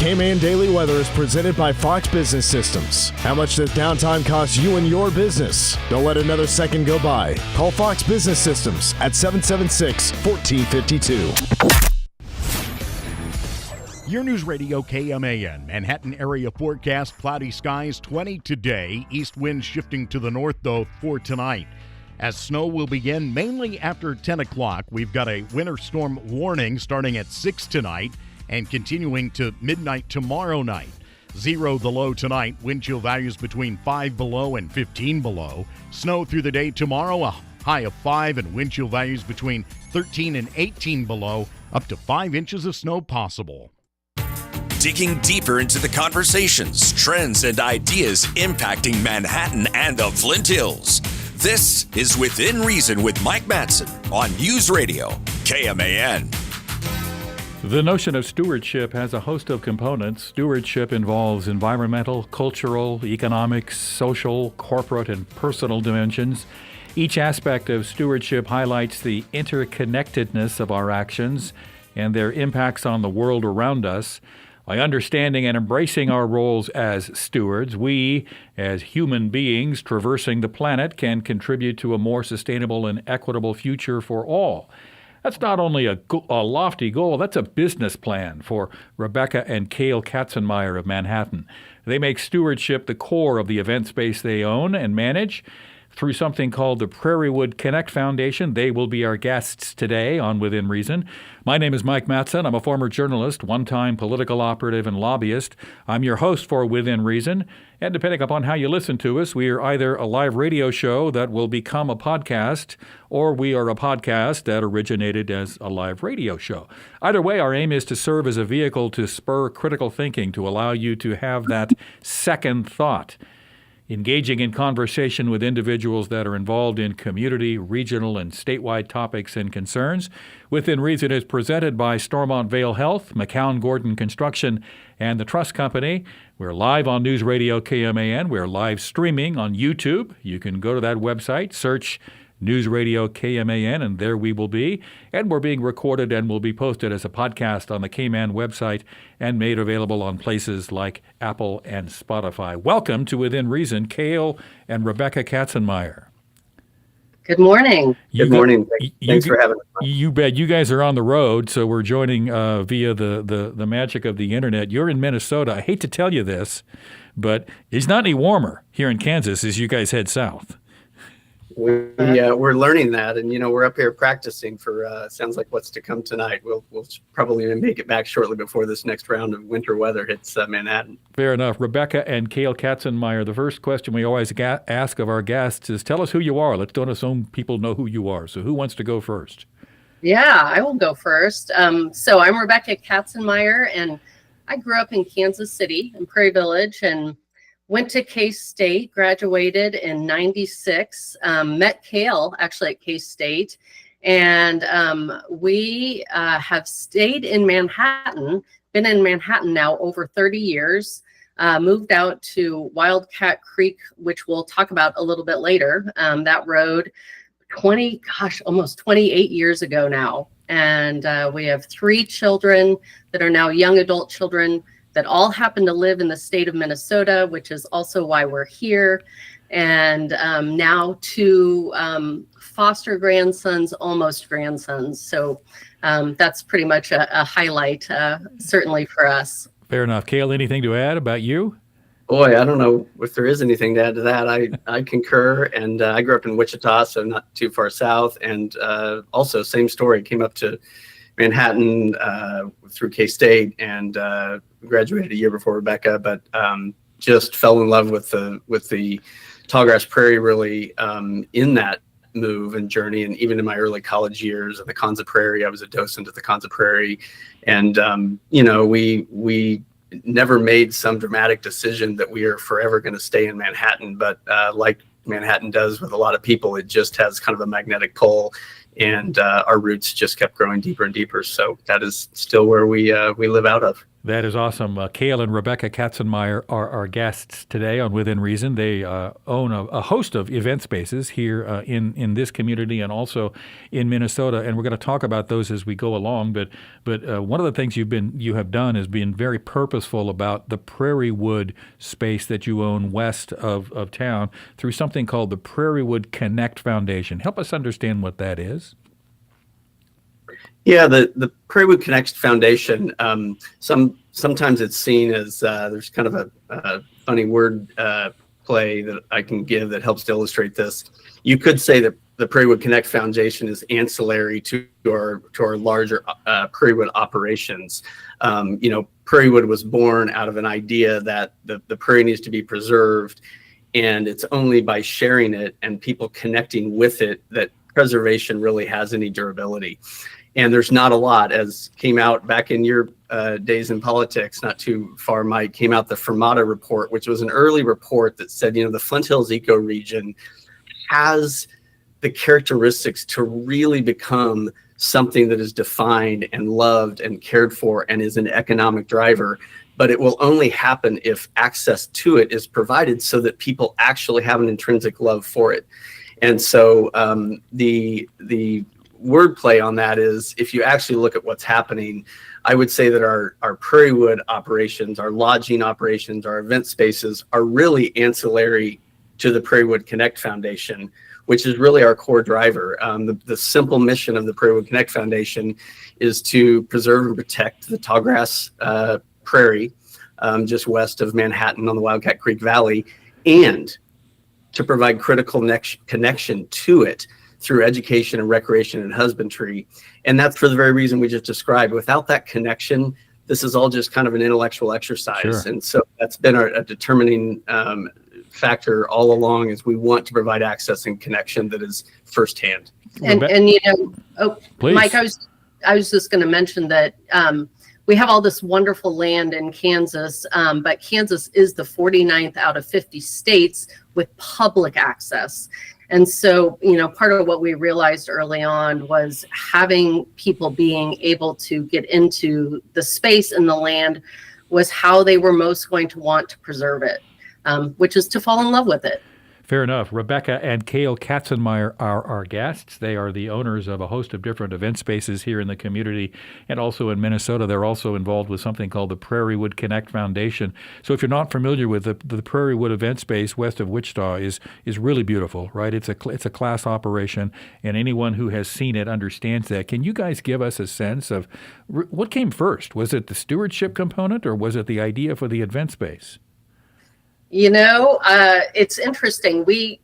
K-Man Daily Weather is presented by Fox Business Systems. How much does downtime cost you and your business? Don't let another second go by. Call Fox Business Systems at 776-1452. Your News Radio KMAN. Manhattan area forecast, cloudy skies, 20 today. East winds shifting to the north, though, for tonight. As snow will begin mainly after 10 o'clock. We've got a winter storm warning starting at 6 tonight and continuing to midnight tomorrow night. 0 the low tonight. Wind chill values between 5 below and 15 below. Snow through the day tomorrow, a high of 5, and wind chill values between 13 and 18 below. Up to 5 inches of snow possible. Digging deeper into the conversations, trends, and ideas impacting Manhattan and the Flint Hills. This is Within Reason with Mike Matson on News Radio KMAN. The notion of stewardship has a host of components. Stewardship involves environmental, cultural, economic, social, corporate, and personal dimensions. Each aspect of stewardship highlights the interconnectedness of our actions and their impacts on the world around us. By understanding and embracing our roles as stewards, we, as human beings traversing the planet, can contribute to a more sustainable and equitable future for all. That's not only a lofty goal, that's a business plan for Rebecca and Kale Katzenmeier of Manhattan. They make stewardship the core of the event space they own and manage. Through something called the Prairie Wood Connect Foundation. They will be our guests today on Within Reason. My name is Mike Matson. I'm a former journalist, one-time political operative and lobbyist. I'm your host for Within Reason. And depending upon how you listen to us, we are either a live radio show that will become a podcast, or we are a podcast that originated as a live radio show. Either way, our aim is to serve as a vehicle to spur critical thinking, to allow you to have that second thought. Engaging in conversation with individuals that are involved in community, regional, and statewide topics and concerns. Within Reason is presented by Stormont Vale Health, McCown Gordon Construction, and the Trust Company. We're live on News Radio KMAN. We're live streaming on YouTube. You can go to that website, search News Radio KMAN, and there we will be. And we're being recorded and will be posted as a podcast on the KMAN website and made available on places like Apple and Spotify. Welcome to Within Reason, Kail and Rebecca Katzenmeier. Good morning. Good morning. Thanks for having us. You bet. You guys are on the road, so we're joining via the magic of the internet. You're in Minnesota. I hate to tell you this, but it's not any warmer here in Kansas as you guys head south. We're learning that, and we're up here practicing for sounds like what's to come tonight. We'll probably make it back shortly before this next round of winter weather hits Manhattan. Fair enough. Rebecca and Kale Katzenmeier, the first question we always ask of our guests is, tell us who you are. Let's don't assume people know who you are. So who wants to go first? Yeah, I will go first. So I'm Rebecca Katzenmeier, and I grew up in Kansas City in Prairie Village, and went to K-State, graduated in 96, met Kail actually at K-State. And we have stayed in Manhattan, been in Manhattan now over 30 years, moved out to Wildcat Creek, which we'll talk about a little bit later. That road almost 28 years ago now. And we have 3 children that are now young adult children that all happen to live in the state of Minnesota, which is also why we're here. And now 2 foster grandsons, almost grandsons. So that's pretty much a highlight, certainly for us. Fair enough. Kail, anything to add about you? Boy, I don't know if there is anything to add to that. I concur, and I grew up in Wichita, so not too far south. And also, same story, came up to Manhattan through K-State and graduated a year before Rebecca, but just fell in love with the Tallgrass Prairie really in that move and journey. And even in my early college years at the Konza Prairie, I was a docent at the Konza Prairie. And, we never made some dramatic decision that we are forever going to stay in Manhattan. But like Manhattan does with a lot of people, it just has kind of a magnetic pull. and our roots just kept growing deeper and deeper. So that is still where we live out of. That is awesome. Kail and Rebecca Katzenmeier are our guests today on Within Reason. They own a host of event spaces here in this community and also in Minnesota, and we're going to talk about those as we go along. But one of the things you have done is been very purposeful about the Prairie Wood space that you own west of town through something called the Prairie Wood Connect Foundation. Help us understand what that is. Yeah, the Prairie Wood Connect Foundation, sometimes it's seen as there's kind of a funny word play that I can give that helps to illustrate this. You could say that the Prairie Wood Connect Foundation is ancillary to our larger Prairie Wood operations. Prairie Wood was born out of an idea that the prairie needs to be preserved, and it's only by sharing it and people connecting with it that preservation really has any durability. And there's not a lot, as came out back in your days in politics, not too far, Mike, came out the Fermata report, which was an early report that said, the Flint Hills ecoregion has the characteristics to really become something that is defined and loved and cared for and is an economic driver. But it will only happen if access to it is provided so that people actually have an intrinsic love for it. And so the wordplay on that is, if you actually look at what's happening, I would say that our Prairie Wood operations, our lodging operations, our event spaces are really ancillary to the Prairie Wood Connect Foundation, which is really our core driver. The simple mission of the Prairie Wood Connect Foundation is to preserve and protect the tallgrass prairie just west of Manhattan on the Wildcat Creek Valley, and to provide critical connection to it through education and recreation and husbandry. And that's for the very reason we just described. Without that connection, this is all just kind of an intellectual exercise. Sure. And so that's been a determining factor all along, is we want to provide access and connection that is firsthand. And Mike, I was just going to mention that we have all this wonderful land in Kansas, but Kansas is the 49th out of 50 states with public access. And so, part of what we realized early on was having people being able to get into the space and the land was how they were most going to want to preserve it, which is to fall in love with it. Fair enough. Rebecca and Kale Katzenmeier are our guests. They are the owners of a host of different event spaces here in the community and also in Minnesota. They're also involved with something called the Prairie Wood Connect Foundation. So if you're not familiar with the Prairie Wood event space west of Wichita is really beautiful, right? It's a class operation, and anyone who has seen it understands that. Can you guys give us a sense of what came first? Was it the stewardship component, or was it the idea for the event space? It's interesting. We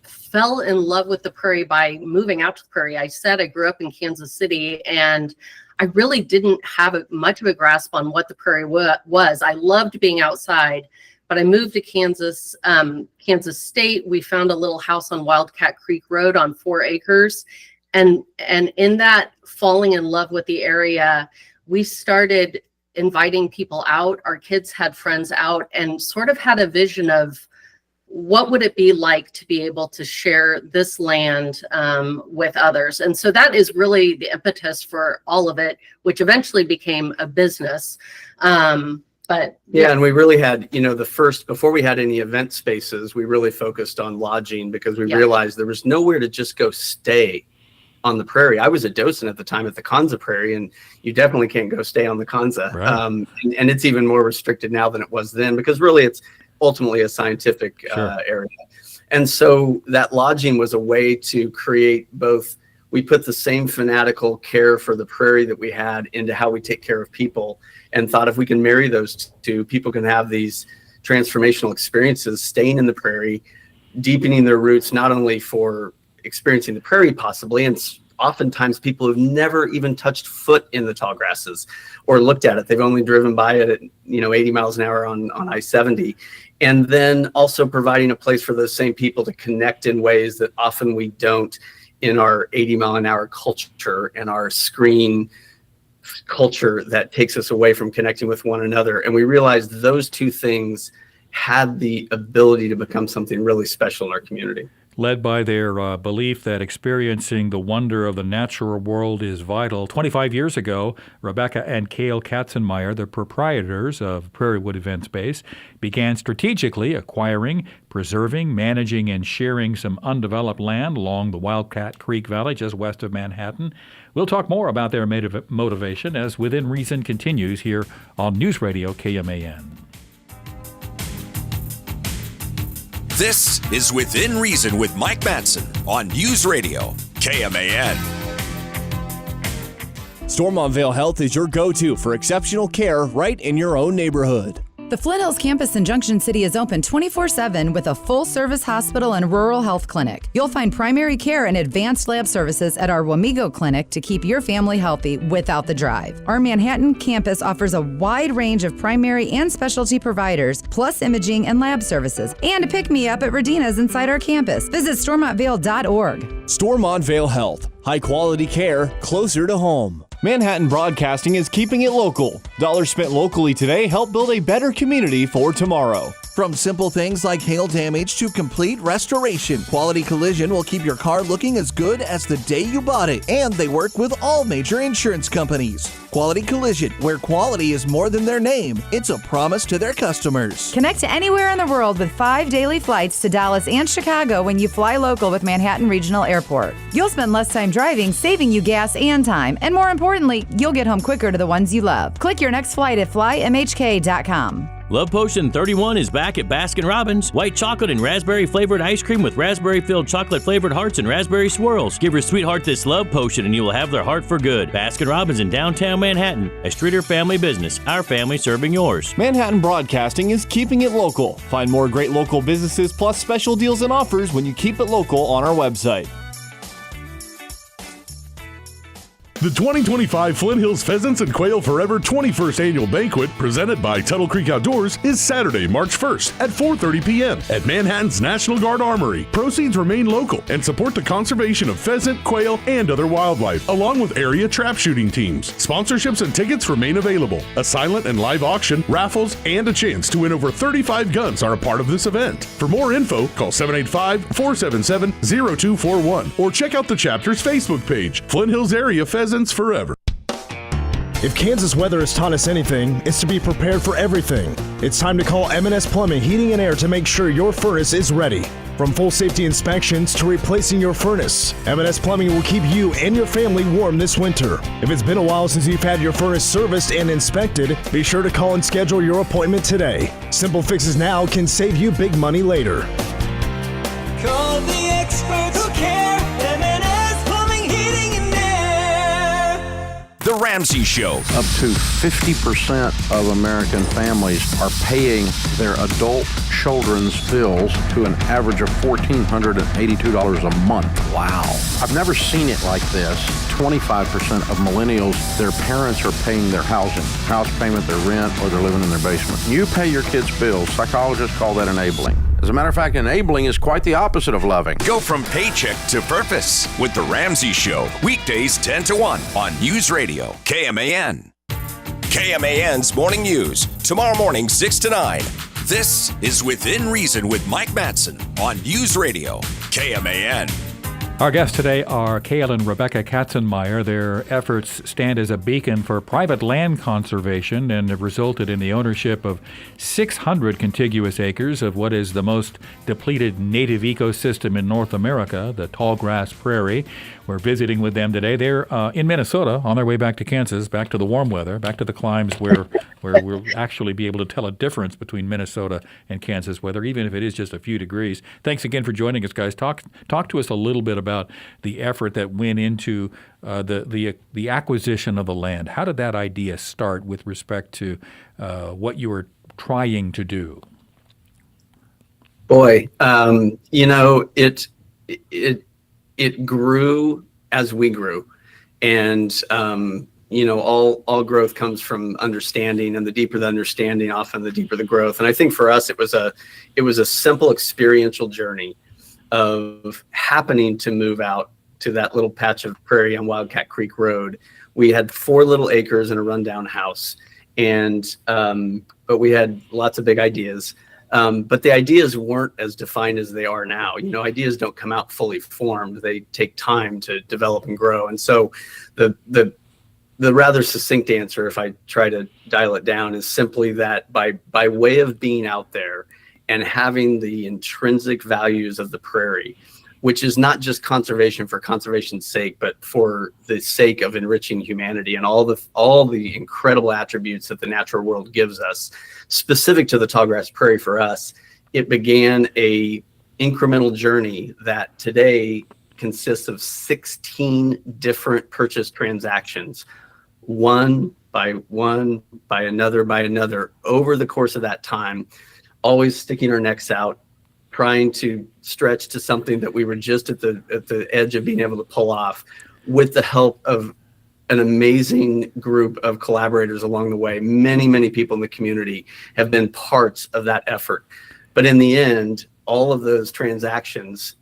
fell in love with the prairie by moving out to the prairie. I said I grew up in Kansas City, and I really didn't have much of a grasp on what the prairie was. I loved being outside, but I moved to Kansas State. We found a little house on Wildcat Creek Road on 4 acres. And in that falling in love with the area, we started inviting people out. Our kids had friends out and sort of had a vision of what would it be like to be able to share this land with others. And so that is really the impetus for all of it, which eventually became a business. And we really had, before we had any event spaces, we really focused on lodging, because we realized there was nowhere to just go stay on the prairie. I was a docent at the time at the Kanza Prairie, and you definitely can't go stay on the Kanza. Right. And it's even more restricted now than it was then, because really it's ultimately a scientific area. And so that lodging was a way to create both. We put the same fanatical care for the prairie that we had into how we take care of people, and thought if we can marry those two, people can have these transformational experiences, staying in the prairie, deepening their roots, not only for experiencing the prairie possibly, and oftentimes people have never even touched foot in the tall grasses or looked at it. They've only driven by it at 80 miles an hour on I-70. And then also providing a place for those same people to connect in ways that often we don't in our 80 mile an hour culture and our screen culture that takes us away from connecting with one another. And we realized those two things had the ability to become something really special in our community. led by their belief that experiencing the wonder of the natural world is vital. 25 years ago, Rebecca and Kale Katzenmeier, the proprietors of Prairiewood Event Space, began strategically acquiring, preserving, managing, and sharing some undeveloped land along the Wildcat Creek Valley just west of Manhattan. We'll talk more about their motivation as Within Reason continues here on News Radio KMAN. This is Within Reason with Mike Matson on News Radio KMAN. Stormont Vale Health is your go-to for exceptional care right in your own neighborhood. The Flint Hills campus in Junction City is open 24/7 with a full-service hospital and rural health clinic. You'll find primary care and advanced lab services at our Wamego clinic to keep your family healthy without the drive. Our Manhattan campus offers a wide range of primary and specialty providers, plus imaging and lab services, and a pick-me-up at Radina's inside our campus. Visit StormontVale.org. Stormont Vale Health. High-quality care closer to home. Manhattan Broadcasting is keeping it local. Dollars spent locally today help build a better community for tomorrow. From simple things like hail damage to complete restoration, Quality Collision will keep your car looking as good as the day you bought it, and they work with all major insurance companies. Quality Collision, where quality is more than their name, it's a promise to their customers. Connect to anywhere in the world with 5 daily flights to Dallas and Chicago when you fly local with Manhattan Regional Airport. You'll spend less time driving, saving you gas and time, and more importantly, you'll get home quicker to the ones you love. Click your next flight at flymhk.com. Love Potion 31 is back at Baskin-Robbins. White chocolate and raspberry flavored ice cream with raspberry-filled chocolate flavored hearts and raspberry swirls. Give your sweetheart this Love Potion and you will have their heart for good. Baskin-Robbins in downtown Manhattan, a Streeter family business. Our family serving yours. Manhattan Broadcasting is keeping it local. Find more great local businesses plus special deals and offers when you keep it local on our website. The 2025 Flint Hills Pheasants and Quail Forever 21st Annual Banquet, presented by Tuttle Creek Outdoors, is Saturday, March 1st at 4:30 p.m. at Manhattan's National Guard Armory. Proceeds remain local and support the conservation of pheasant, quail, and other wildlife, along with area trap shooting teams. Sponsorships and tickets remain available. A silent and live auction, raffles, and a chance to win over 35 guns are a part of this event. For more info, call 785-477-0241 or check out the chapter's Facebook page, Flint Hills Area Pheasants Forever. If Kansas weather has taught us anything, it's to be prepared for everything. It's time to call M&S Plumbing, Heating and Air to make sure your furnace is ready. From full safety inspections to replacing your furnace, M&S Plumbing will keep you and your family warm this winter. If it's been a while since you've had your furnace serviced and inspected, be sure to call and schedule your appointment today. Simple fixes now can save you big money later. Call the experts who care. M&S Plumbing, Heating and Air. The Ramsey Show. Up to 50% of American families are paying their adult children's bills to an average of $1,482 a month. Wow. I've never seen it like this. 25% of millennials, their parents are paying their house payment, their rent, or they're living in their basement. You pay your kids' bills. Psychologists call that enabling. As a matter of fact, enabling is quite the opposite of loving. Go from paycheck to purpose with The Ramsey Show. Weekdays 10 to 1 on News Radio KMAN. KMAN's Morning News. Tomorrow morning 6 to 9. This is Within Reason with Mike Matson on News Radio KMAN. Our guests today are Kail and Rebecca Katzenmeier. Their efforts stand as a beacon for private land conservation and have resulted in the ownership of 600 contiguous acres of what is the most depleted native ecosystem in North America, the tallgrass prairie. We're visiting with them today. They're in Minnesota on their way back to Kansas, back to the warm weather, back to the climes where we'll actually be able to tell a difference between Minnesota and Kansas weather, even if it is just a few degrees. Thanks again for joining us, guys. Talk to us a little bit about the effort that went into the acquisition of the land. How did that idea start with respect to what you were trying to do? Boy, it grew as we grew, and all growth comes from understanding, and the deeper the understanding, often the deeper the growth. And I think for us, it was a simple experiential journey of happening to move out to that little patch of prairie on Wildcat Creek Road. We had 4 little acres and a rundown house, and but we had lots of big ideas. But the ideas weren't as defined as they are now. Ideas don't come out fully formed. They take time to develop and grow. And so the rather succinct answer, if I try to dial it down, is simply that by way of being out there and having the intrinsic values of the prairie, which is not just conservation for conservation's sake, but for the sake of enriching humanity and all the incredible attributes that the natural world gives us. Specific to the tallgrass prairie for us, it began a incremental journey that today consists of 16 different purchase transactions, one by another, over the course of that time, always sticking our necks out, trying to stretch to something that we were just at the edge of being able to pull off, with the help of an amazing group of collaborators along the way. Many, many people in the community have been parts of that effort. But in the end, all of those transactions,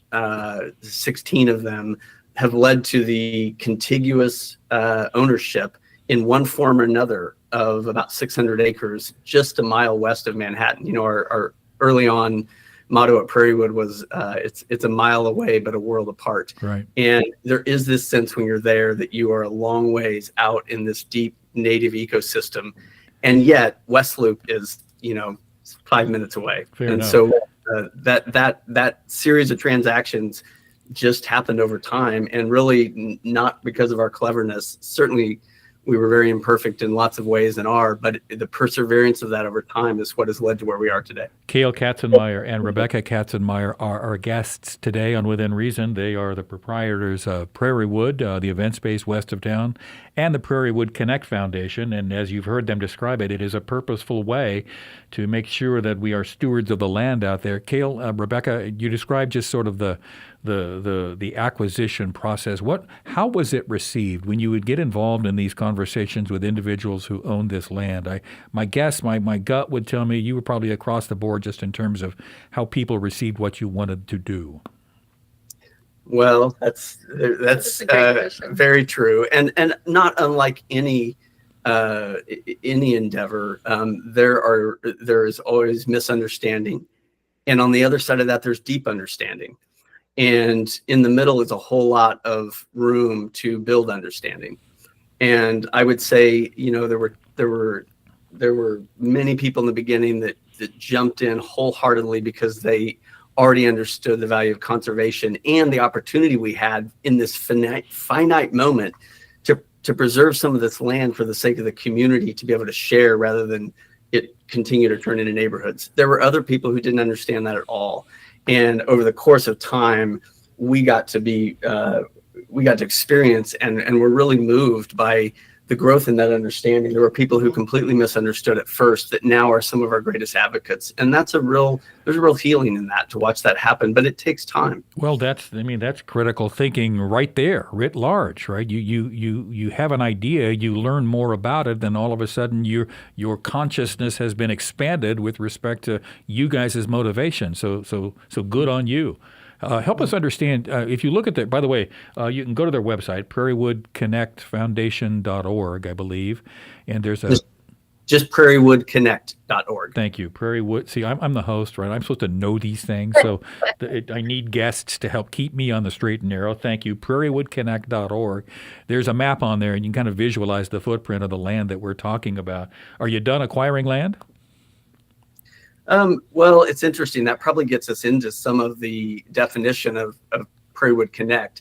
16 of them, have led to the contiguous ownership in one form or another of about 600 acres just a mile west of Manhattan. Our early on motto at Prairiewood was it's a mile away but a world apart. Right. And there is this sense when you're there that you are a long ways out in this deep native ecosystem, and yet West Loop is 5 minutes away. Fair and enough. So that series of transactions just happened over time, and really not because of our cleverness. Certainly we were very imperfect in lots of ways and are, but the perseverance of that over time is what has led to where we are today. Kail Katzenmeier and Rebecca Katzenmeier are our guests today on Within Reason. They are the proprietors of Prairiewood, the event space west of town, and the Prairie Wood Connect Foundation. And as you've heard them describe it, it is a purposeful way to make sure that we are stewards of the land out there. Kail, Rebecca, you described just sort of the acquisition process. How was it received when you would get involved in these conversations with individuals who own this land? My guess, my gut would tell me you were probably across the board just in terms of how people received what you wanted to do. Well, that's very true, and not unlike any endeavor. There is always misunderstanding, and on the other side of that, there's deep understanding. And in the middle is a whole lot of room to build understanding. And I would say, there were many people in the beginning that jumped in wholeheartedly because they already understood the value of conservation and the opportunity we had in this finite moment to preserve some of this land for the sake of the community, to be able to share rather than it continue to turn into neighborhoods. There were other people who didn't understand that at all. And over the course of time, we got to experience and we're really moved by the growth in that understanding. There were people who completely misunderstood at first that now are some of our greatest advocates. And there's a real healing in that, to watch that happen, but it takes time. Well, that's critical thinking right there, writ large, right? You have an idea, you learn more about it, then all of a sudden your consciousness has been expanded with respect to you guys' motivation. So good on you. Help us understand, if you look at by the way, you can go to their website, prairiewoodconnectfoundation.org, I believe, and there's just prairiewoodconnect.org. Thank you. Prairiewood. See, I'm the host, right? I'm supposed to know these things, so I need guests to help keep me on the straight and narrow. Thank you. prairiewoodconnect.org. There's a map on there, and you can kind of visualize the footprint of the land that we're talking about. Are you done acquiring land? Well, it's interesting. That probably gets us into some of the definition of Prairie Wood Connect.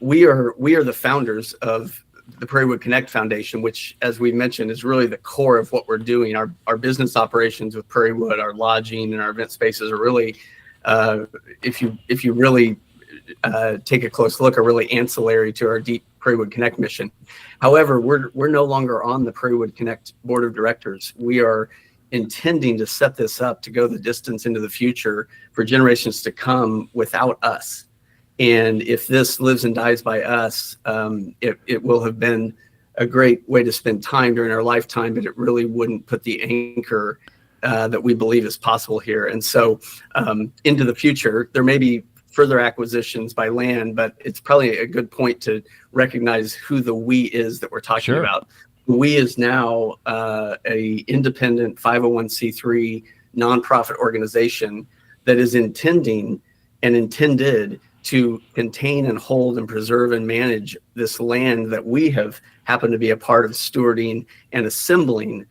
We are the founders of the Prairie Wood Connect Foundation, which, as we mentioned, is really the core of what we're doing. Our business operations with Prairie Wood, our lodging, and our event spaces are really, if you really take a close look, are really ancillary to our deep Prairie Wood Connect mission. However, we're no longer on the Prairie Wood Connect board of directors. We are intending to set this up to go the distance into the future for generations to come without us. And if this lives and dies by us, it will have been a great way to spend time during our lifetime, but it really wouldn't put the anchor that we believe is possible here. And so into the future, there may be further acquisitions by land, but it's probably a good point to recognize who the we is that we're talking Sure. about. We is now a independent 501c3 nonprofit organization that is intended to contain and hold and preserve and manage this land that we have happened to be a part of stewarding and assembling.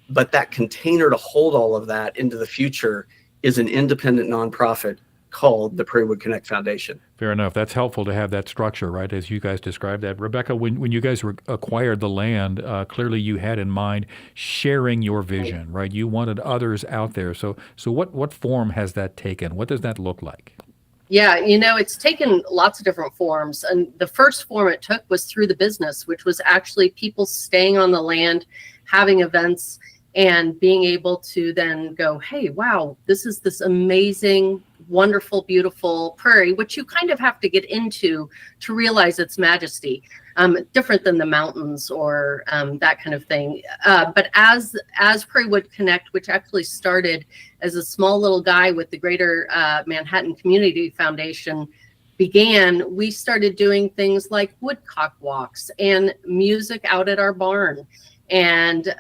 But that container to hold all of that into the future is an independent nonprofit called the Prairie Wood Connect Foundation. Fair enough. That's helpful to have that structure, right, as you guys described that. Rebecca, when you guys acquired the land, clearly you had in mind sharing your vision, right? You wanted others out there. So what form has that taken? What does that look like? Yeah, it's taken lots of different forms. And the first form it took was through the business, which was actually people staying on the land, having events, and being able to then go, hey, wow, this is this amazing, wonderful, beautiful prairie, which you kind of have to get into to realize its majesty, different than the mountains or that kind of thing. But as Prairie Wood Connect, which actually started as a small little guy with the Greater Manhattan Community Foundation, began, we started doing things like woodcock walks and music out at our barn. And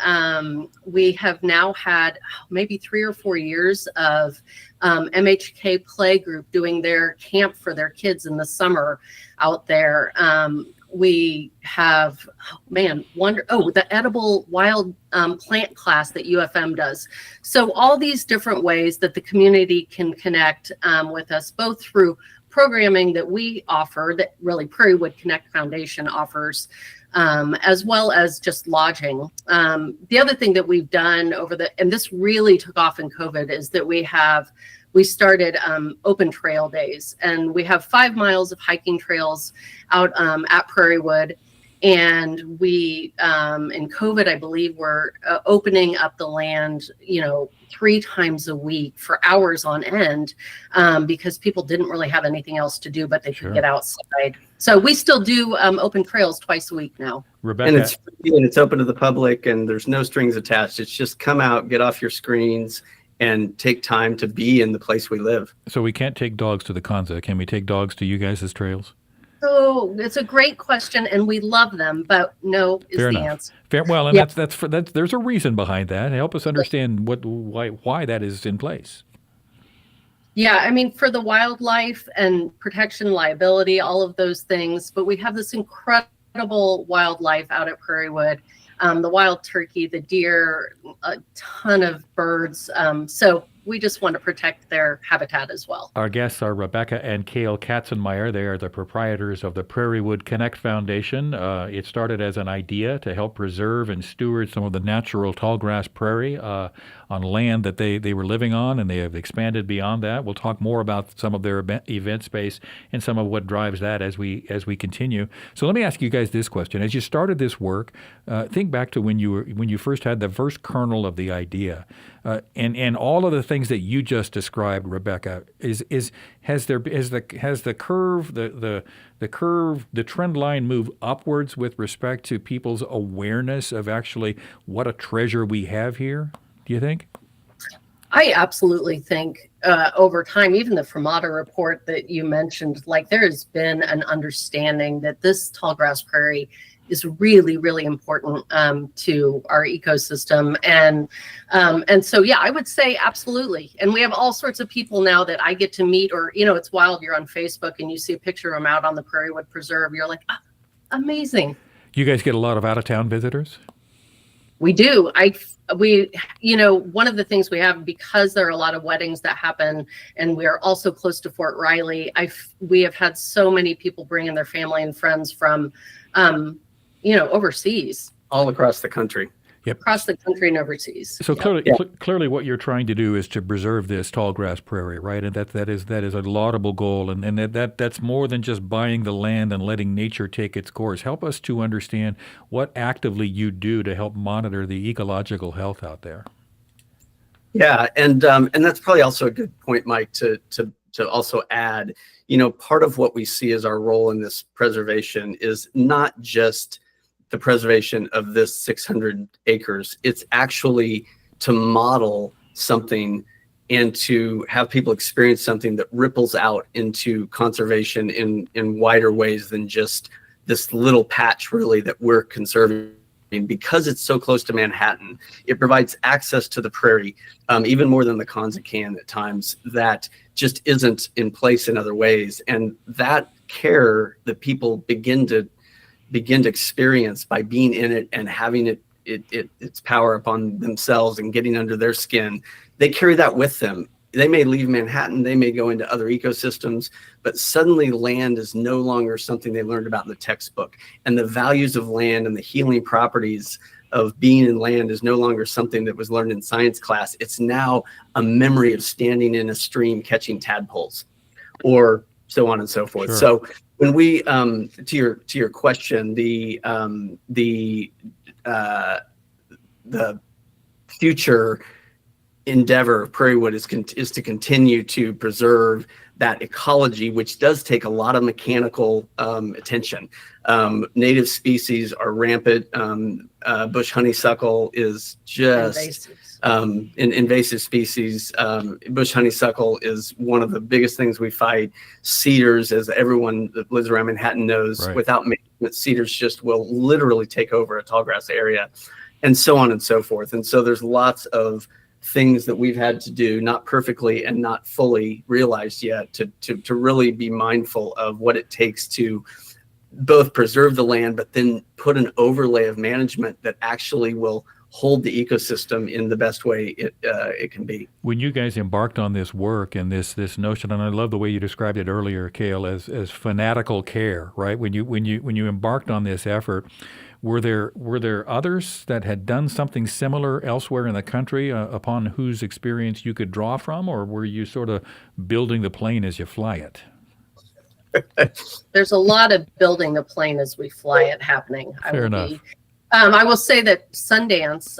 we have now had maybe 3 or 4 years of MHK Play Group doing their camp for their kids in the summer out there. We have, the edible wild plant class that UFM does. So all these different ways that the community can connect with us, both through programming that we offer, that really Prairie Wood Connect Foundation offers, as well as just lodging. The other thing that we've done and this really took off in COVID, is that we started open trail days, and we have 5 miles of hiking trails out at Prairie Wood. And we, in COVID, I believe, we're opening up the land, 3 times a week for hours on end, because people didn't really have anything else to do, but they could get outside. So we still do open trails twice a week now. Rebecca. And it's free and it's open to the public, and there's no strings attached. It's just come out, get off your screens, and take time to be in the place we live. So we can't take dogs to the Kanza. Can we take dogs to you guys' trails? So it's a great question, and we love them, but no is Fair the enough. answer. Well, and that's there's a reason behind that. Help us understand why that is in place. Yeah, I mean, for the wildlife and protection, liability, all of those things, but we have this incredible wildlife out at Prairie Wood. The wild turkey, the deer, a ton of birds. So we just want to protect their habitat as well. Our guests are Rebecca and Kale Katzenmeier. They are the proprietors of the Prairie Wood Connect Foundation. It started as an idea to help preserve and steward some of the natural tallgrass prairie on land that they were living on, and they have expanded beyond that. We'll talk more about some of their event space and some of what drives that as we continue. So let me ask you guys this question: as you started this work, think back to when you first had the first kernel of the idea, and all of the things that you just described, Rebecca. Has the trend line moved upwards with respect to people's awareness of actually what a treasure we have here? Do you think? I absolutely think over time, even the Fermata report that you mentioned, like there has been an understanding that this tallgrass prairie is really, really important to our ecosystem. And so, yeah, I would say absolutely. And we have all sorts of people now that I get to meet, or, it's wild. You're on Facebook and you see a picture of them out on the Prairie Wood Preserve. You're like, amazing. You guys get a lot of out-of-town visitors? We do. One of the things we have, because there are a lot of weddings that happen, and we are also close to Fort Riley, we have had so many people bring in their family and friends from, overseas. All across the country. Yep. Across the country and overseas. So clearly what you're trying to do is to preserve this tallgrass prairie, right? And that is a laudable goal, and that's more than just buying the land and letting nature take its course. Help us to understand what actively you do to help monitor the ecological health out there. Yeah, and that's probably also a good point, Mike, to also add, part of what we see as our role in this preservation is not just the preservation of this 600 acres. It's actually to model something and to have people experience something that ripples out into conservation in wider ways than just this little patch really that we're conserving because it's so close to Manhattan, it provides access to the prairie, even more than the Kanza can at times, that just isn't in place in other ways. And that care that people begin to experience by being in it and having its power upon themselves and getting under their skin, they carry that with them. They may leave Manhattan, they may go into other ecosystems, but suddenly land is no longer something they learned about in the textbook. And the values of land and the healing properties of being in land is no longer something that was learned in science class. It's now a memory of standing in a stream catching tadpoles, or so on and so forth. Sure. So when we, to your question, the future endeavor of Prairiewood is to continue to preserve that ecology, which does take a lot of mechanical attention. Native species are rampant. Bush honeysuckle is just invasive species. Bush honeysuckle is one of the biggest things we fight. Cedars, as everyone that lives around Manhattan knows, Right. without management, cedars just will literally take over a tall grass area, and so on and so forth. And so there's lots of things that we've had to do, not perfectly and not fully realized yet, to really be mindful of what it takes to both preserve the land, but then put an overlay of management that actually will hold the ecosystem in the best way it can be. When you guys embarked on this work and this notion, and I love the way you described it earlier, Kail, as fanatical care, right? When you embarked on this effort, were there others that had done something similar elsewhere in the country upon whose experience you could draw from, or were you sort of building the plane as you fly it? There's a lot of building the plane as we fly it happening. Fair enough. I will say that Sundance,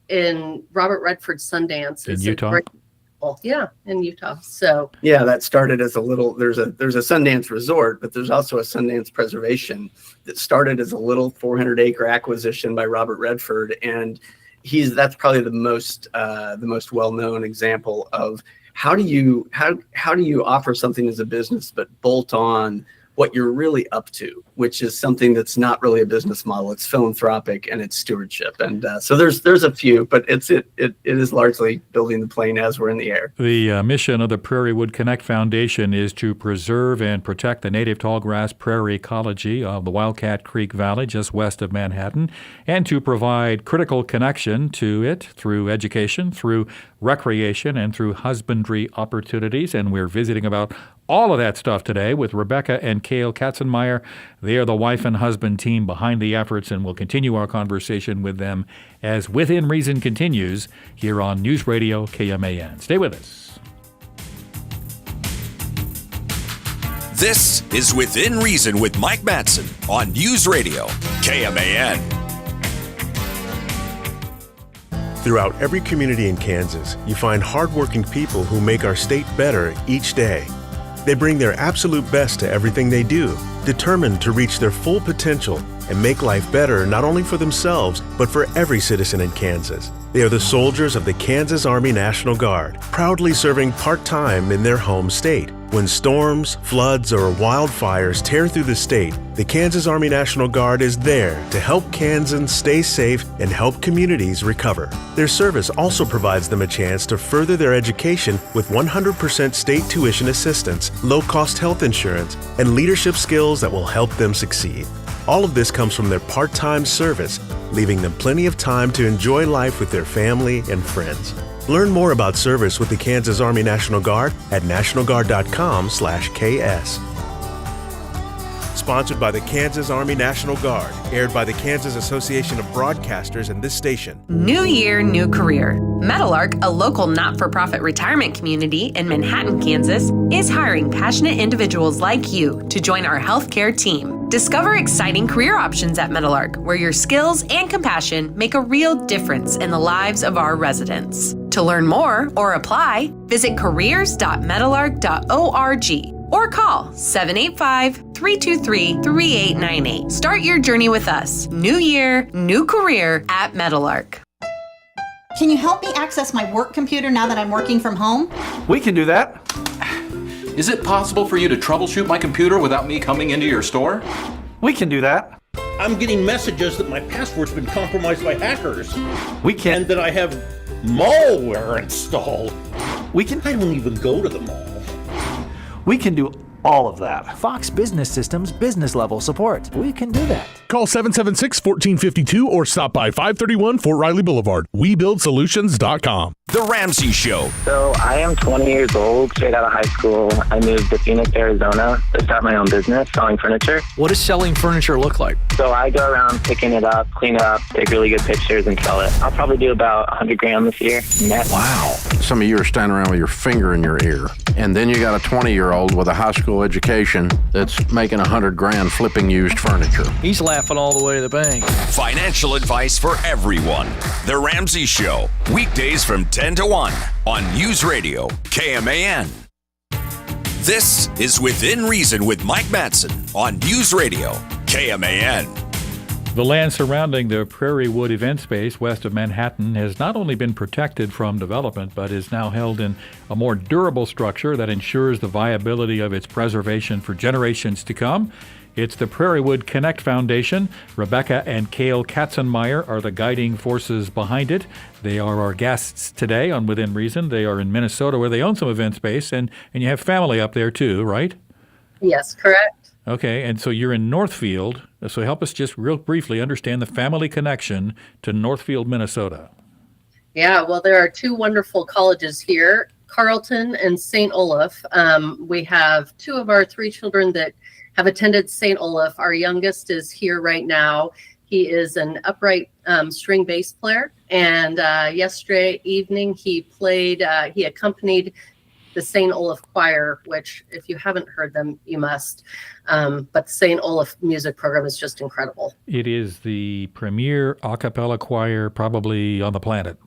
in Robert Redford's Sundance, In is Utah? a great example. Yeah, in Utah. So Yeah, that started as there's a Sundance resort, but there's also a Sundance preservation that started as a little 400-acre acquisition by Robert Redford, and that's probably the most well-known example of how do you offer something as a business but bolt on what you're really up to, which is something that's not really a business model. It's philanthropic and it's stewardship. And so there's a few, but it is largely building the plane as we're in the air. The mission of the Prairie Wood Connect Foundation is to preserve and protect the native tallgrass prairie ecology of the Wildcat Creek Valley just west of Manhattan, and to provide critical connection to it through education, through recreation, and through husbandry opportunities. And we're visiting about all of that stuff today with Rebecca and Kale Katzenmeier. They are the wife and husband team behind the efforts, and we'll continue our conversation with them as Within Reason continues here on News Radio KMAN. Stay with us. This is Within Reason with Mike Matson on News Radio KMAN. Throughout every community in Kansas, you find hardworking people who make our state better each day. They bring their absolute best to everything they do, determined to reach their full potential and make life better not only for themselves, but for every citizen in Kansas. They are the soldiers of the Kansas Army National Guard, proudly serving part-time in their home state. When storms, floods, or wildfires tear through the state, the Kansas Army National Guard is there to help Kansans stay safe and help communities recover. Their service also provides them a chance to further their education with 100% state tuition assistance, low-cost health insurance, and leadership skills that will help them succeed. All of this comes from their part-time service, leaving them plenty of time to enjoy life with their family and friends. Learn more about service with the Kansas Army National Guard at nationalguard.com/KS. Sponsored by the Kansas Army National Guard, aired by the Kansas Association of Broadcasters and this station. New year, new career. Meadowlark, a local not-for-profit retirement community in Manhattan, Kansas, is hiring passionate individuals like you to join our healthcare team. Discover exciting career options at Meadowlark, where your skills and compassion make a real difference in the lives of our residents. To learn more or apply, visit careers.meadowlark.org or call 785-323-3898. Start your journey with us. New year, new career at Meadowlark. Can you help me access my work computer now that I'm working from home? We can do that. Is it possible for you to troubleshoot my computer without me coming into your store? We can do that. I'm getting messages that my password's been compromised by hackers. And that I have malware installed. I don't even go to the mall. We can do all of that. Fox Business Systems business level support. We can do that. Call 776-1452 or stop by 531 Fort Riley Boulevard. WeBuildSolutions.com. The Ramsey Show. So I am 20 years old, straight out of high school. I moved to Phoenix, Arizona to start my own business selling furniture. What does selling furniture look like? So I go around picking it up, clean it up, take really good pictures and sell it. I'll probably do about 100 grand this year net. Wow. Some of you are standing around with your finger in your ear. And then you got a 20-year-old with a high school education that's making 100 grand flipping used furniture. He's laughing all the way to the bank. Financial advice for everyone. The Ramsey Show. Weekdays from 10 to 1 on News Radio KMAN. This is Within Reason with Mike Matson on News Radio KMAN. The land surrounding the Prairie Wood event space west of Manhattan has not only been protected from development, but is now held in a more durable structure that ensures the viability of its preservation for generations to come. It's the Prairie Wood Connect Foundation. Rebecca and Kale Katzenmeier are the guiding forces behind it. They are our guests today on Within Reason. They are in Minnesota, where they own some event space, and you have family up there too, right? Yes, correct. Okay, and so you're in Northfield. So help us just real briefly understand the family connection to Northfield, Minnesota. Yeah, well, there are two wonderful colleges here, Carleton and St. Olaf. We have two of our three children that have attended St. Olaf. Our youngest is here right now. He is an upright string bass player. And yesterday evening, he accompanied the St. Olaf Choir, which if you haven't heard them, you must. But the St. Olaf music program is just incredible. It is the premier a cappella choir probably on the planet.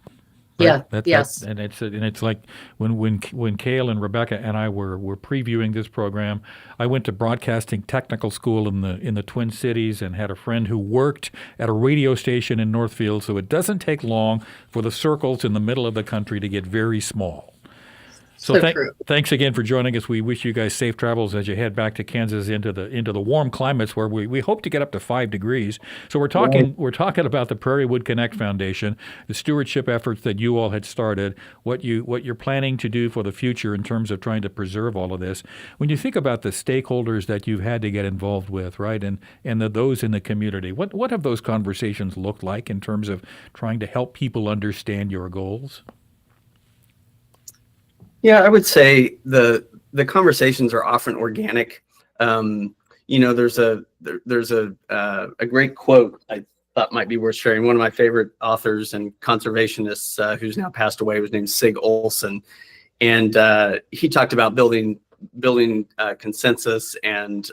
Right? Yeah. Yes. And it's like when Kail and Rebecca and I were previewing this program, I went to broadcasting technical school in the Twin Cities and had a friend who worked at a radio station in Northfield. So it doesn't take long for the circles in the middle of the country to get very small. So thanks again for joining us. We wish you guys safe travels as you head back to Kansas into the warm climates where we hope to get up to 5 degrees. So we're talking about the Prairie Wood Connect Foundation, the stewardship efforts that you all had started, what you're planning to do for the future in terms of trying to preserve all of this. When you think about the stakeholders that you've had to get involved with, right, and those in the community, what have those conversations looked like in terms of trying to help people understand your goals? Yeah, I would say the conversations are often organic. There's a great quote I thought might be worth sharing. One of my favorite authors and conservationists who's now passed away was named Sig Olson, and he talked about building consensus and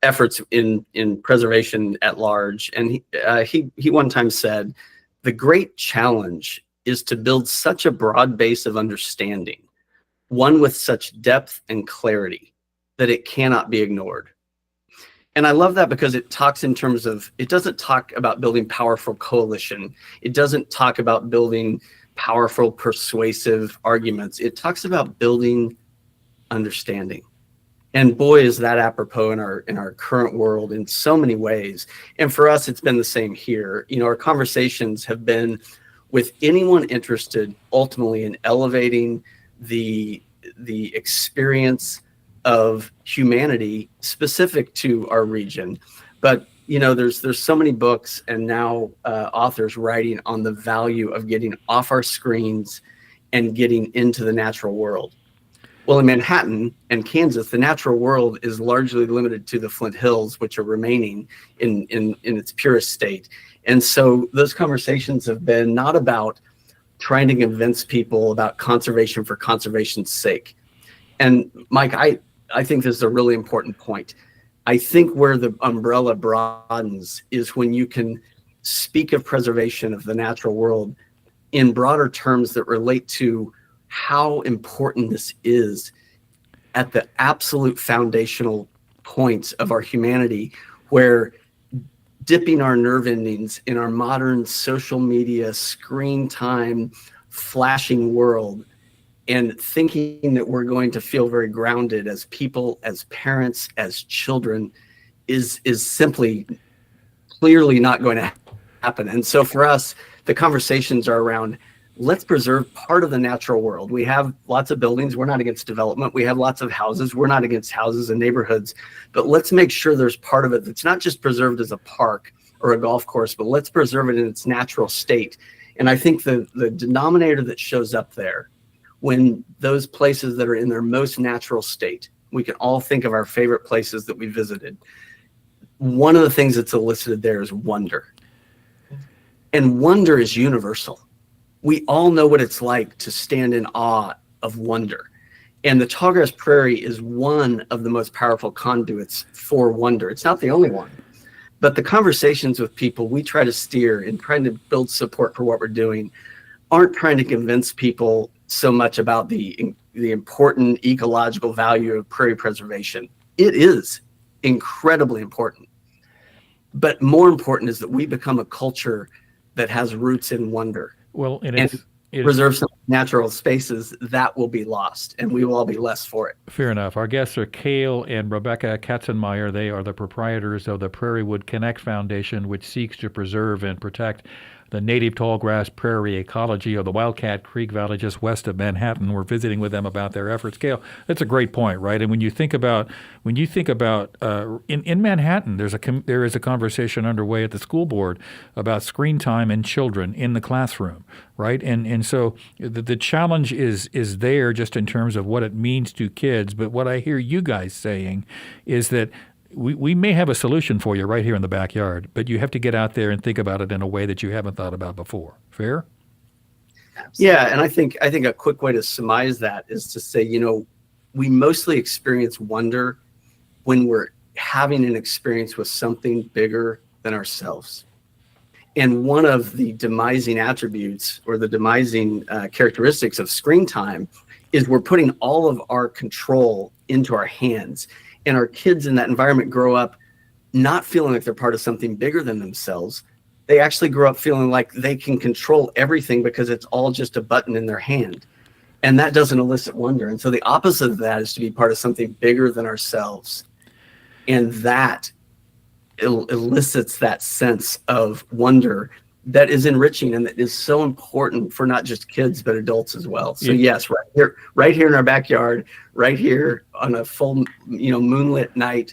efforts in preservation at large. And he one time said, "The great challenge is to build such a broad base of understanding, one with such depth and clarity, that it cannot be ignored." And I love that because it talks in terms of, it doesn't talk about building powerful coalition. It doesn't talk about building powerful, persuasive arguments. It talks about building understanding. And boy, is that apropos in our current world in so many ways. And for us, it's been the same here. Our conversations have been with anyone interested ultimately in elevating the experience of humanity specific to our region. But there's so many books and now authors writing on the value of getting off our screens and getting into the natural world. Well, in Manhattan and Kansas, the natural world is largely limited to the Flint Hills, which are remaining in its purest state. And so those conversations have been not about trying to convince people about conservation for conservation's sake. And Mike, I think this is a really important point. I think where the umbrella broadens is when you can speak of preservation of the natural world in broader terms that relate to how important this is at the absolute foundational points of our humanity, where dipping our nerve endings in our modern social media, screen time, flashing world, and thinking that we're going to feel very grounded as people, as parents, as children, is simply clearly not going to happen. And so for us, the conversations are around, let's preserve part of the natural world. We have lots of buildings. We're not against development. We have lots of houses. We're not against houses and neighborhoods, but let's make sure there's part of it that's not just preserved as a park or a golf course, but let's preserve it in its natural state. And I think the denominator that shows up there, when those places that are in their most natural state, we can all think of our favorite places that we visited. One of the things that's elicited there is wonder. And wonder is universal. We all know what it's like to stand in awe of wonder. And the tallgrass prairie is one of the most powerful conduits for wonder. It's not the only one. But the conversations with people we try to steer in trying to build support for what we're doing aren't trying to convince people so much about the important ecological value of prairie preservation. It is incredibly important. But more important is that we become a culture that has roots in wonder. Well, and preserve some natural spaces that will be lost, and we will all be less for it. Fair enough. Our guests are Kail and Rebecca Katzenmeier. They are the proprietors of the Prairie Wood Connect Foundation, which seeks to preserve and protect the native tallgrass prairie ecology of the Wildcat Creek Valley just west of Manhattan. We're visiting with them about their efforts. Kail, that's a great point, right? And when you think about in Manhattan, there is a conversation underway at the school board about screen time and children in the classroom, right? And so the challenge is there just in terms of what it means to kids. But what I hear you guys saying is that we may have a solution for you right here in the backyard, but you have to get out there and think about it in a way that you haven't thought about before. Fair? Yeah, and I think a quick way to surmise that is to say, we mostly experience wonder when we're having an experience with something bigger than ourselves. And one of the demising attributes or the demising characteristics of screen time is we're putting all of our control into our hands. And our kids in that environment grow up not feeling like they're part of something bigger than themselves. They actually grow up feeling like they can control everything because it's all just a button in their hand. And that doesn't elicit wonder. And so the opposite of that is to be part of something bigger than ourselves. And that elicits that sense of wonder that is enriching and that is so important for not just kids, but adults as well. So yes, right here in our backyard, right here on a full, moonlit night,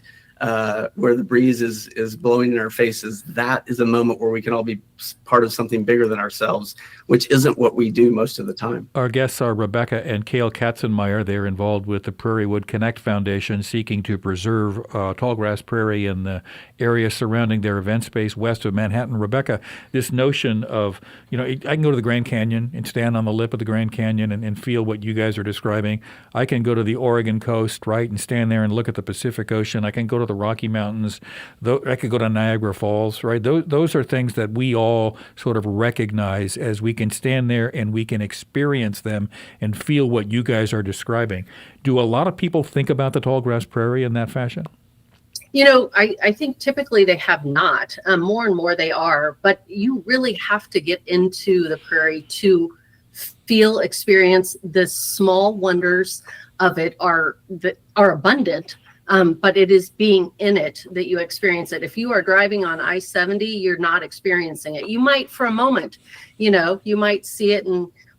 where the breeze is blowing in our faces, that is a moment where we can all be part of something bigger than ourselves, which isn't what we do most of the time. Our guests are Rebecca and Kale Katzenmeier. They're involved with the Prairie Wood Connect Foundation, seeking to preserve tallgrass prairie in the area surrounding their event space west of Manhattan. Rebecca, this notion of, I can go to the Grand Canyon and stand on the lip of the Grand Canyon and feel what you guys are describing. I can go to the Oregon coast, right, and stand there and look at the Pacific Ocean. I can go to the Rocky Mountains. I could go to Niagara Falls, right? Those are things that we all sort of recognize as we can stand there and we can experience them and feel what you guys are describing. Do a lot of people think about the tallgrass prairie in that fashion? I think typically they have not. More and more they are, but you really have to get into the prairie to experience the small wonders of it that are abundant. But it is being in it that you experience it. If you are driving on I-70, you're not experiencing it. You might for a moment, you might see it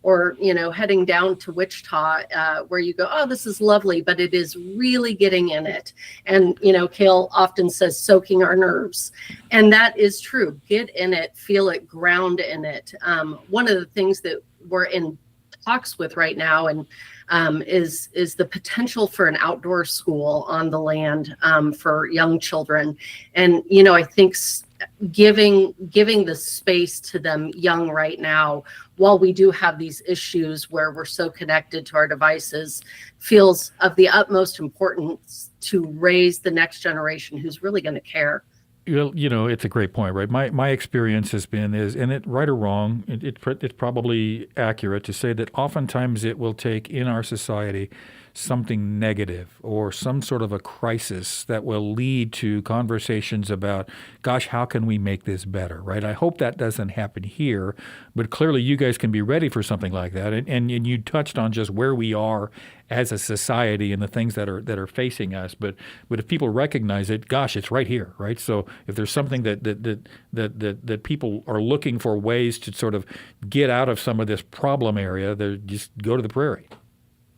or heading down to Wichita where you go, oh, this is lovely, but it is really getting in it. And, Kail often says soaking our nerves. And that is true. Get in it, feel it, ground in it. One of the things that we're in talks with right now and is the potential for an outdoor school on the land for young children. And, I think giving the space to them young right now, while we do have these issues where we're so connected to our devices, feels of the utmost importance to raise the next generation who's really going to care. It's a great point, right? My experience has been and it right or wrong, it's probably accurate to say that oftentimes it will take in our society something negative or some sort of a crisis that will lead to conversations about, gosh, how can we make this better, right? I hope that doesn't happen here, but clearly you guys can be ready for something like that. And you touched on just where we are as a society and the things that are facing us. But if people recognize it, gosh, it's right here, right? So if there's something that people are looking for ways to sort of get out of some of this problem area, they just go to the Prairie.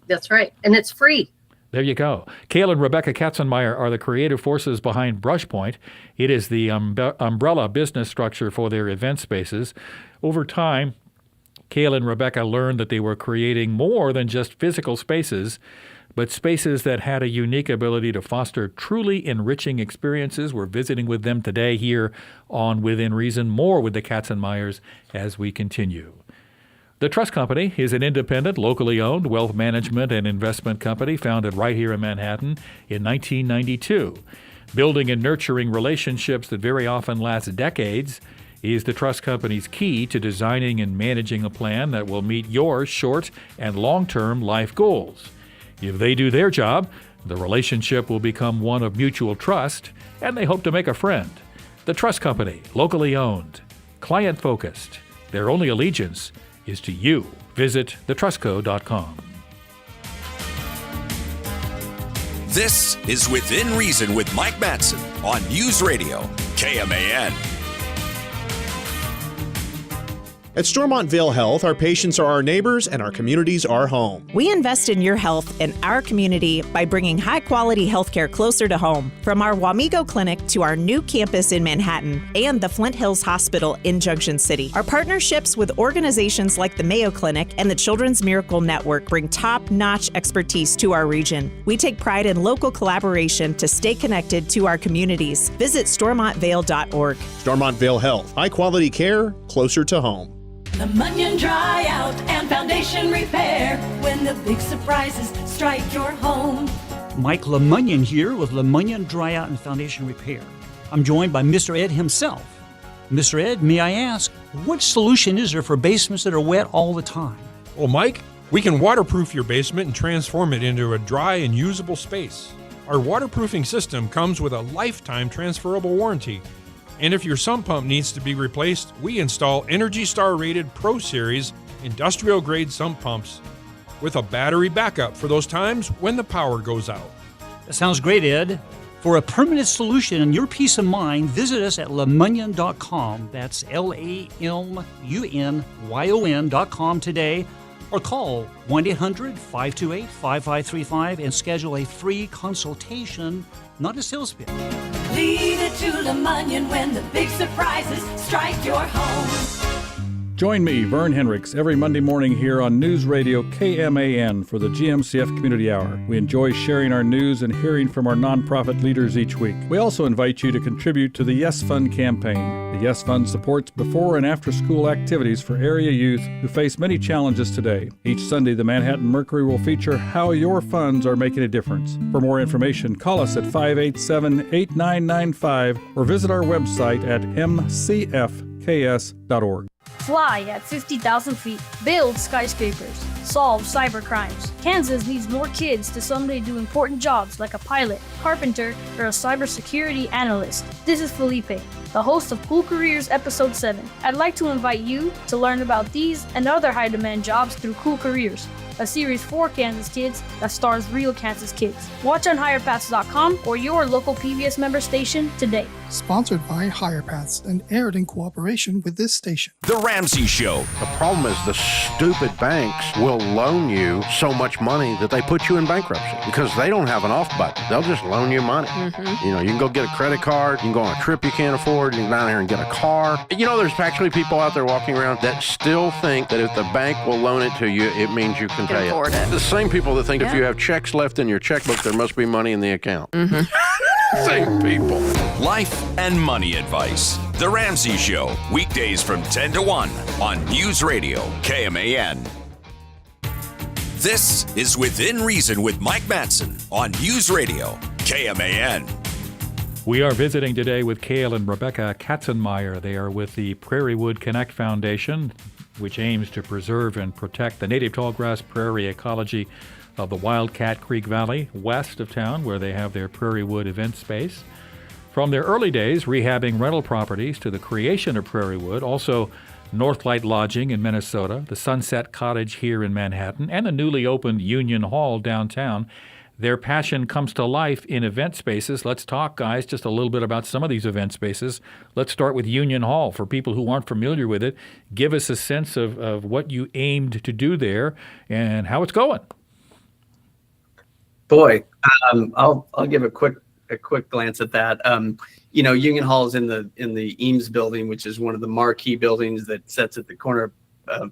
That's right. And it's free. There you go. Kail and Rebecca Katzenmeier are the creative forces behind Brushpoint. It is the umbrella business structure for their event spaces. Over time, Kail and Rebecca learned that they were creating more than just physical spaces, but spaces that had a unique ability to foster truly enriching experiences. We're visiting with them today here on Within Reason. More with the Katzenmeiers as we continue. The Trust Company is an independent, locally owned wealth management and investment company founded right here in Manhattan in 1992. Building and nurturing relationships that very often last decades is the Trust Company's key to designing and managing a plan that will meet your short and long-term life goals. If they do their job, the relationship will become one of mutual trust, and they hope to make a friend. The Trust Company, locally owned, client-focused. Their only allegiance is to you. Visit thetrustco.com. This is Within Reason with Mike Matson on News Radio, KMAN. At Stormontville Health, our patients are our neighbors and our communities are home. We invest in your health and our community by bringing high-quality healthcare closer to home. From our Wamego Clinic to our new campus in Manhattan and the Flint Hills Hospital in Junction City. Our partnerships with organizations like the Mayo Clinic and the Children's Miracle Network bring top-notch expertise to our region. We take pride in local collaboration to stay connected to our communities. Visit stormontvale.org. Stormontville Health, high-quality care closer to home. Lemunion dry out and foundation repair when the big surprises strike your home. Mike Lemunion here with Lemunion Dry Out and Foundation Repair. I'm joined by Mr. Ed himself. Mr. Ed, may I ask, what solution is there for basements that are wet all the time? Well, Mike, we can waterproof your basement and transform it into a dry and usable space. Our waterproofing system comes with a lifetime transferable warranty. And if your sump pump needs to be replaced, we install Energy Star rated Pro Series industrial grade sump pumps with a battery backup for those times when the power goes out. That sounds great, Ed. For a permanent solution and your peace of mind, visit us at lemunion.com. That's LAMUNYON.com today, or call 1-800-528-5535 and schedule a free consultation, not a sales pitch. Leave it to Lemunion when the big surprises strike your home. Join me, Vern Hendricks, every Monday morning here on News Radio KMAN for the GMCF Community Hour. We enjoy sharing our news and hearing from our nonprofit leaders each week. We also invite you to contribute to the Yes Fund campaign. The Yes Fund supports before and after school activities for area youth who face many challenges today. Each Sunday, the Manhattan Mercury will feature how your funds are making a difference. For more information, call us at 587-8995 or visit our website at mcfks.org. Fly at 50,000 feet. Build skyscrapers. Solve cyber crimes. Kansas needs more kids to someday do important jobs like a pilot, carpenter, or a cybersecurity analyst. This is Felipe, the host of Cool Careers Episode 7. I'd like to invite you to learn about these and other high-demand jobs through Cool Careers, a series for Kansas kids that stars real Kansas kids. Watch on HigherPaths.com or your local PBS member station today. Sponsored by HigherPaths and aired in cooperation with this station. The Ramsey Show. The problem is the stupid banks will loan you so much money that they put you in bankruptcy because they don't have an off button. They'll just loan you money. You know, you can go get a credit card, you can go on a trip you can't afford, you can go down here and get a car. You know, there's actually people out there walking around that still think that if the bank will loan it to you, it means you can pay it. The same people that think if you have checks left in your checkbook, there must be money in the account. Same people. Life and money advice. The Ramsey Show. Weekdays from 10 to 1 on News Radio KMAN. This is Within Reason with Mike Matson on News Radio KMAN. We are visiting today with Kail and Rebecca Katzenmeier. They are with the Prairie Wood Connect Foundation, which aims to preserve and protect the native tallgrass prairie ecology of the Wildcat Creek Valley, west of town, where they have their Prairie Wood event space. From their early days rehabbing rental properties to the creation of Prairie Wood, also Northlight Lodging in Minnesota, the Sunset Cottage here in Manhattan, and the newly opened Union Hall downtown, their passion comes to life in event spaces. Let's talk, guys, just a little bit about some of these event spaces. Let's start with Union Hall. For people who aren't familiar with it, give us a sense of what you aimed to do there and how it's going. Boy, I'll give a quick glance at that. Union Hall is in the Eames building, which is one of the marquee buildings that sits at the corner of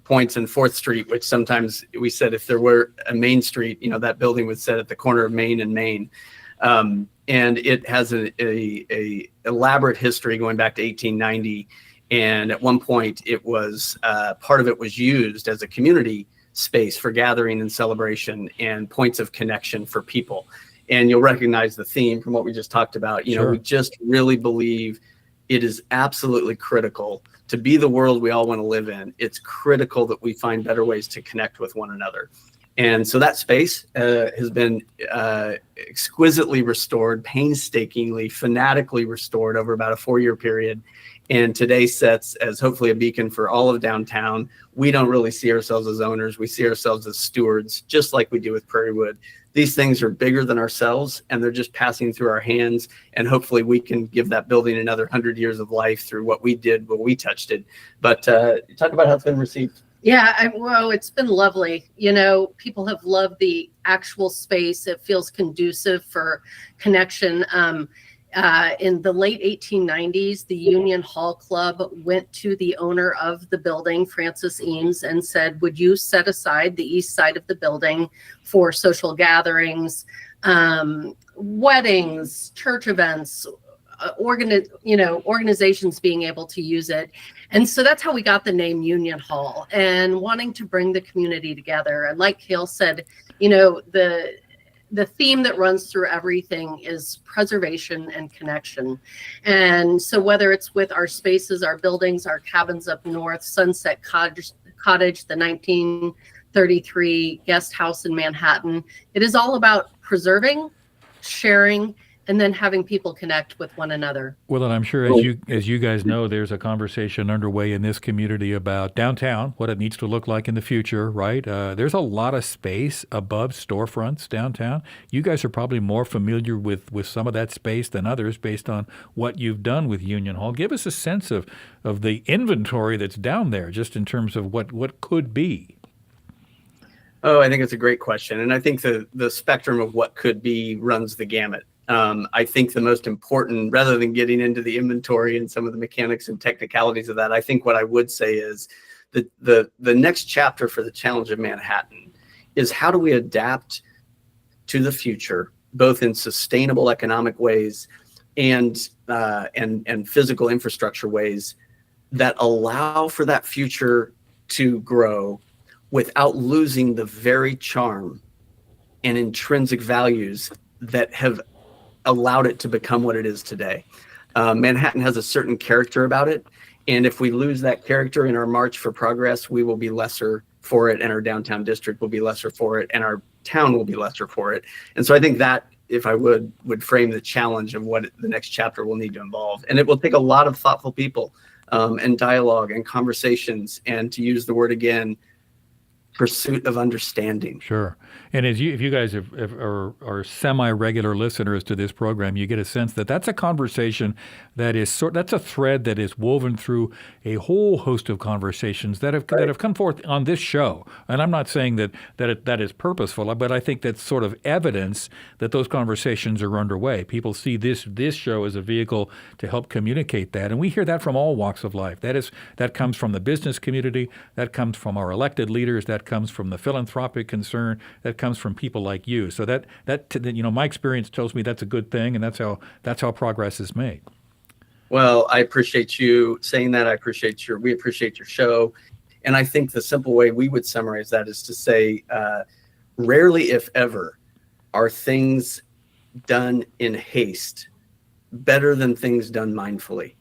Points and 4th Street, which sometimes we said if there were a Main Street, that building would sit at the corner of Main and Main. And it has a elaborate history going back to 1890. And at one point it was, part of it was used as a community space for gathering and celebration and points of connection for people. And you'll recognize the theme from what we just talked about. Sure. We just really believe it is absolutely critical to be the world we all want to live in. It's critical that we find better ways to connect with one another. And so that space has been exquisitely restored, painstakingly, fanatically restored over about a 4-year period. And today sets as hopefully a beacon for all of downtown. We don't really see ourselves as owners. We see ourselves as stewards, just like we do with Prairie Wood. These things are bigger than ourselves, and they're just passing through our hands. And hopefully we can give that building another 100 years of life through what we did when we touched it. But talk about how it's been received. Yeah, well, it's been lovely. People have loved the actual space. It feels conducive for connection. In the late 1890s, the Union Hall Club went to the owner of the building, Francis Eames, and said, would you set aside the east side of the building for social gatherings, weddings, church events, organizations being able to use it. And so that's how we got the name Union Hall, and wanting to bring the community together. And like Kail said, the theme that runs through everything is preservation and connection. And so whether it's with our spaces, our buildings, our cabins up north, Sunset Cottage, the 1933 guest house in Manhattan, it is all about preserving, sharing, and then having people connect with one another. Well, and I'm sure as you guys know, there's a conversation underway in this community about downtown, what it needs to look like in the future, right? There's a lot of space above storefronts downtown. You guys are probably more familiar with some of that space than others based on what you've done with Union Hall. Give us a sense of the inventory that's down there, just in terms of what could be. Oh, I think it's a great question. And I think the spectrum of what could be runs the gamut. I think the most important, rather than getting into the inventory and some of the mechanics and technicalities of that, I think what I would say is that the next chapter for the Challenge of Manhattan is how do we adapt to the future, both in sustainable economic ways and physical infrastructure ways that allow for that future to grow without losing the very charm and intrinsic values that have allowed it to become what it is today. Manhattan has a certain character about it. And if we lose that character in our march for progress, we will be lesser for it, and our downtown district will be lesser for it, and our town will be lesser for it. And so I think that, if I would frame the challenge of what the next chapter will need to involve. And it will take a lot of thoughtful people and dialogue and conversations, and to use the word again, pursuit of understanding. Sure. And if you guys are semi-regular listeners to this program, you get a sense that that's a conversation that's a thread that is woven through a whole host of conversations that have come forth on this show. And I'm not saying that is purposeful, but I think that's sort of evidence that those conversations are underway. People see this show as a vehicle to help communicate that, and we hear that from all walks of life. That comes from the business community, that comes from our elected leaders, that comes from the philanthropic concern, that comes from people like you. So that my experience tells me that's a good thing, and that's how progress is made. Well, I appreciate you saying that. We appreciate your show. And I think the simple way we would summarize that is to say, rarely, if ever, are things done in haste better than things done mindfully.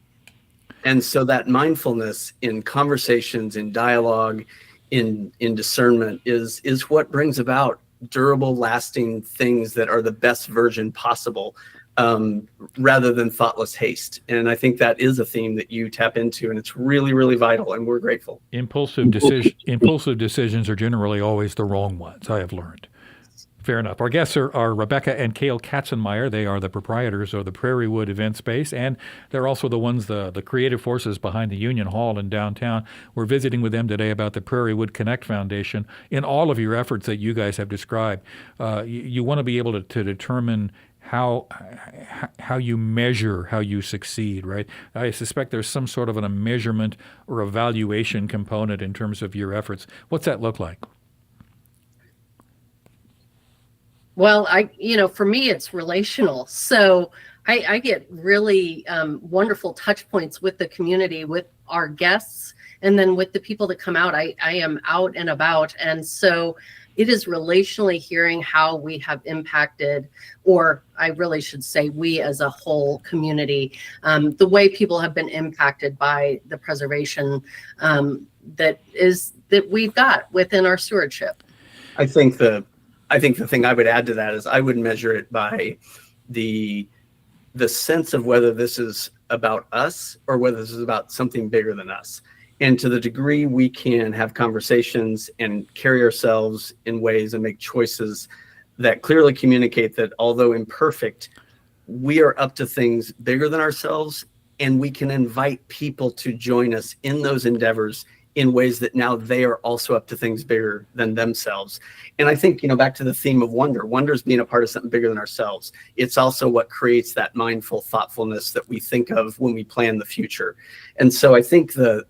And so that mindfulness in conversations, in dialogue, in discernment is what brings about durable, lasting things that are the best version possible, rather than thoughtless haste. And I think that is a theme that you tap into, and it's really, really vital, and we're grateful. Impulsive decisions are generally always the wrong ones, I have learned. Fair enough. Our guests are Rebecca and Kale Katzenmeier. They are the proprietors of the Prairiewood event space, and they're also the ones, the creative forces behind the Union Hall in downtown. We're visiting with them today about the Prairie Wood Connect Foundation. In all of your efforts that you guys have described, you want to be able to determine how you measure how you succeed, right? I suspect there's some sort of a measurement or evaluation component in terms of your efforts. What's that look like? Well, for me, it's relational. So I get really wonderful touch points with the community, with our guests, and then with the people that come out. I am out and about. And so it is relationally hearing how we have impacted, or I really should say we as a whole community, the way people have been impacted by the preservation that we've got within our stewardship. I think the thing I would add to that is I would measure it by the sense of whether this is about us or whether this is about something bigger than us. And to the degree we can have conversations and carry ourselves in ways and make choices that clearly communicate that although imperfect, we are up to things bigger than ourselves, and we can invite people to join us in those endeavors in ways that now they are also up to things bigger than themselves. And I think, back to the theme of wonder is being a part of something bigger than ourselves. It's also what creates that mindful thoughtfulness that we think of when we plan the future. And so I think the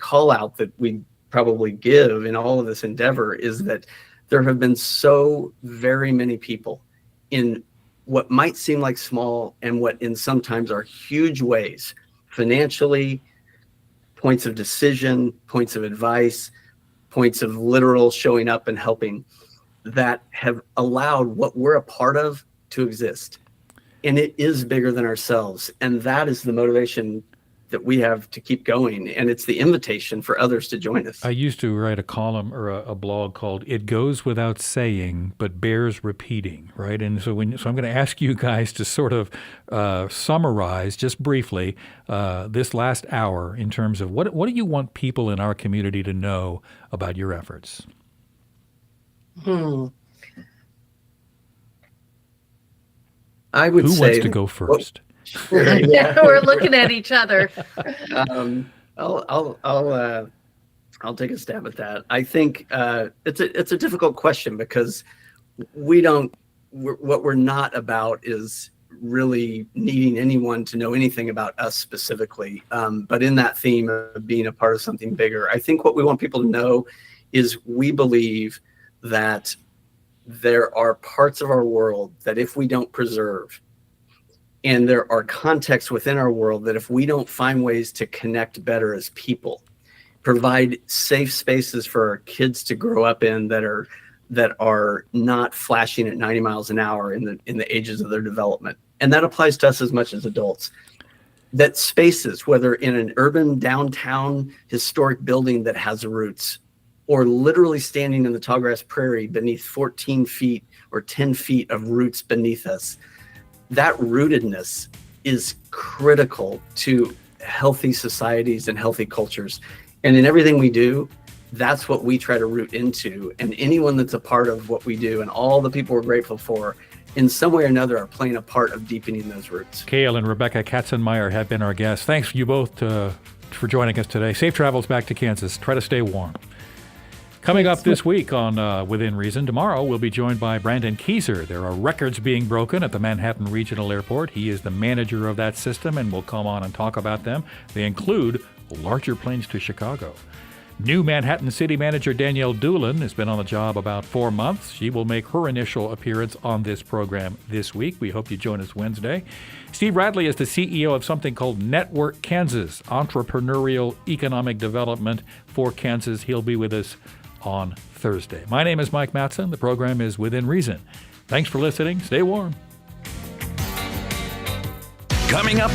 call out that we probably give in all of this endeavor is that there have been so very many people in what might seem like small and what in sometimes are huge ways, financially, points of decision, points of advice, points of literal showing up and helping, that have allowed what we're a part of to exist. And it is bigger than ourselves. And that is the motivation that we have to keep going. And it's the invitation for others to join us. I used to write a column or a blog called "It Goes Without Saying, but Bears Repeating," right? And so I'm going to ask you guys to sort of summarize just briefly this last hour in terms of what do you want people in our community to know about your efforts? I would say. Who wants to go first? Yeah, we're looking at each other. I'll take a stab at that. I think it's a difficult question because what we're not about is really needing anyone to know anything about us specifically. But in that theme of being a part of something bigger, I think what we want people to know is we believe that there are parts of our world that if we don't preserve, and there are contexts within our world that if we don't find ways to connect better as people, provide safe spaces for our kids to grow up in that are not flashing at 90 miles an hour in the ages of their development. And that applies to us as much as adults. That spaces, whether in an urban downtown historic building that has roots, or literally standing in the tallgrass prairie beneath 14 feet or 10 feet of roots beneath us, that rootedness is critical to healthy societies and healthy cultures. And in everything we do, that's what we try to root into. And anyone that's a part of what we do and all the people we're grateful for, in some way or another, are playing a part of deepening those roots. Kail and Rebecca Katzenmeier have been our guests. Thanks you both for joining us today. Safe travels back to Kansas. Try to stay warm. Coming up this week on Within Reason, tomorrow we'll be joined by Brandon Kieser. There are records being broken at the Manhattan Regional Airport. He is the manager of that system and will come on and talk about them. They include larger planes to Chicago. New Manhattan City Manager Danielle Doolin has been on the job about 4 months. She will make her initial appearance on this program this week. We hope you join us Wednesday. Steve Radley is the CEO of something called Network Kansas, entrepreneurial economic development for Kansas. He'll be with us on Thursday. My name is Mike Matson. The program is Within Reason. Thanks for listening. Stay warm. Coming up